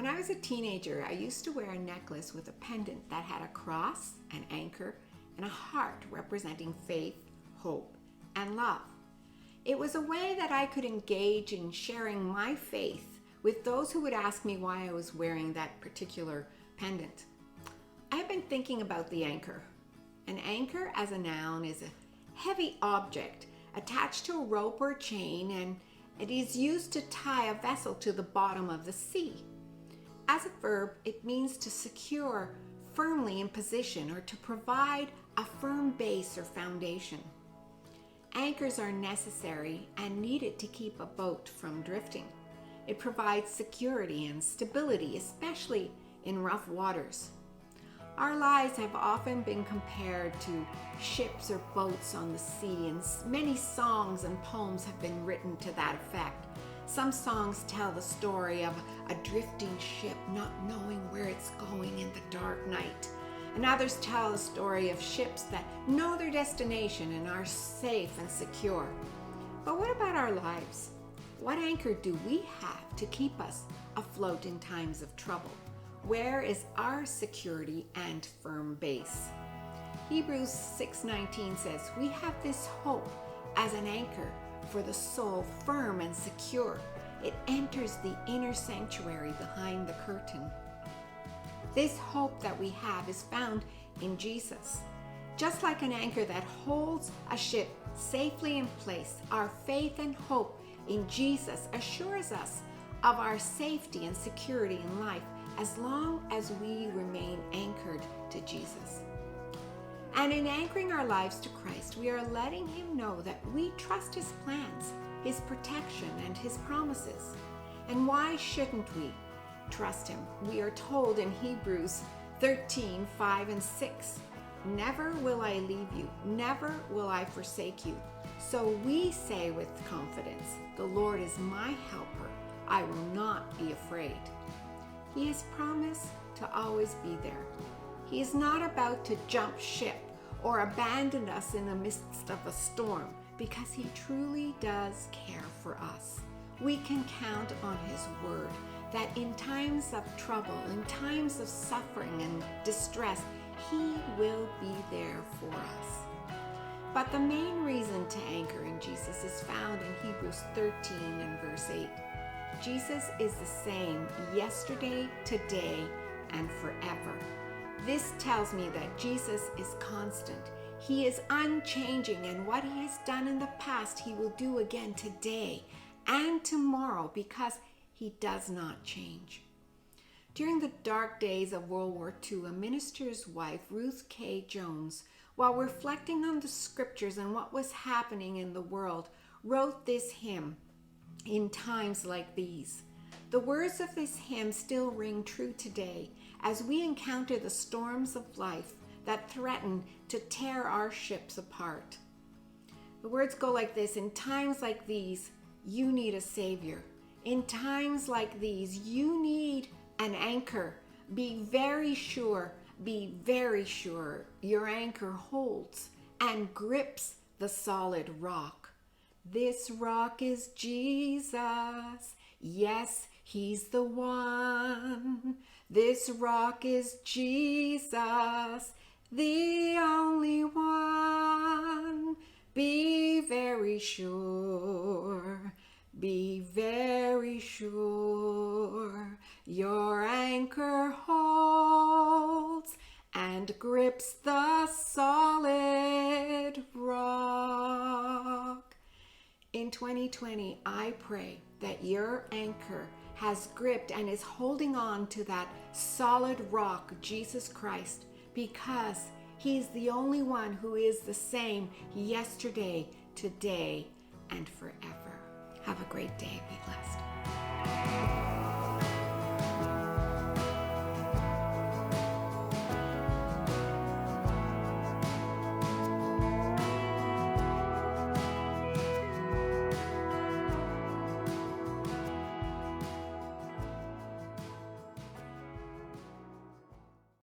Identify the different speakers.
Speaker 1: When I was a teenager, I used to wear a necklace with a pendant that had a cross, an anchor, and a heart representing faith, hope, and love. It was a way that I could engage in sharing my faith with those who would ask me why I was wearing that particular pendant. I've been thinking about the anchor. An anchor as a noun is a heavy object attached to a rope or chain, and it is used to tie a vessel to the bottom of the sea. As a verb, it means to secure firmly in position or to provide a firm base or foundation. Anchors are necessary and needed to keep a boat from drifting. It provides security and stability, especially in rough waters. Our lives have often been compared to ships or boats on the sea, and many songs and poems have been written to that effect. Some songs tell the story of a drifting ship not knowing where it's going in the dark night. And others tell the story of ships that know their destination and are safe and secure. But what about our lives? What anchor do we have to keep us afloat in times of trouble? Where is our security and firm base? Hebrews 6:19 says, "We have this hope as an anchor for the soul, firm and secure. It enters the inner sanctuary behind the curtain." This hope that we have is found in Jesus. Just like an anchor that holds a ship safely in place, our faith and hope in Jesus assures us of our safety and security in life as long as we remain anchored to Jesus. And in anchoring our lives to Christ, we are letting Him know that we trust His plans, His protection, and His promises. And why shouldn't we trust Him? We are told in Hebrews 13:5-6, "Never will I leave you, never will I forsake you." So we say with confidence, "The Lord is my helper, I will not be afraid." He has promised to always be there. He is not about to jump ship or abandon us in the midst of a storm, because He truly does care for us. We can count on His word that in times of trouble, in times of suffering and distress, He will be there for us. But the main reason to anchor in Jesus is found in Hebrews 13:8. Jesus is the same yesterday, today, and forever. This tells me that Jesus is constant. He is unchanging, and what He has done in the past, He will do again today and tomorrow, because He does not change. During the dark days of World War II, a minister's wife, Ruth K. Jones, while reflecting on the scriptures and what was happening in the world, wrote this hymn, "In Times Like These." The words of this hymn still ring true today as we encounter the storms of life that threaten to tear our ships apart. The words go like this: "In times like these, you need a Savior. In times like these, you need an anchor. Be very sure your anchor holds and grips the solid rock. This rock is Jesus. Yes, He's the one. This rock is Jesus, the only one. Be very sure your anchor holds and grips the solid rock." In 2020, I pray that your anchor has gripped and is holding on to that solid rock, Jesus Christ, because He's the only one who is the same yesterday, today, and forever. Have a great day. Be blessed.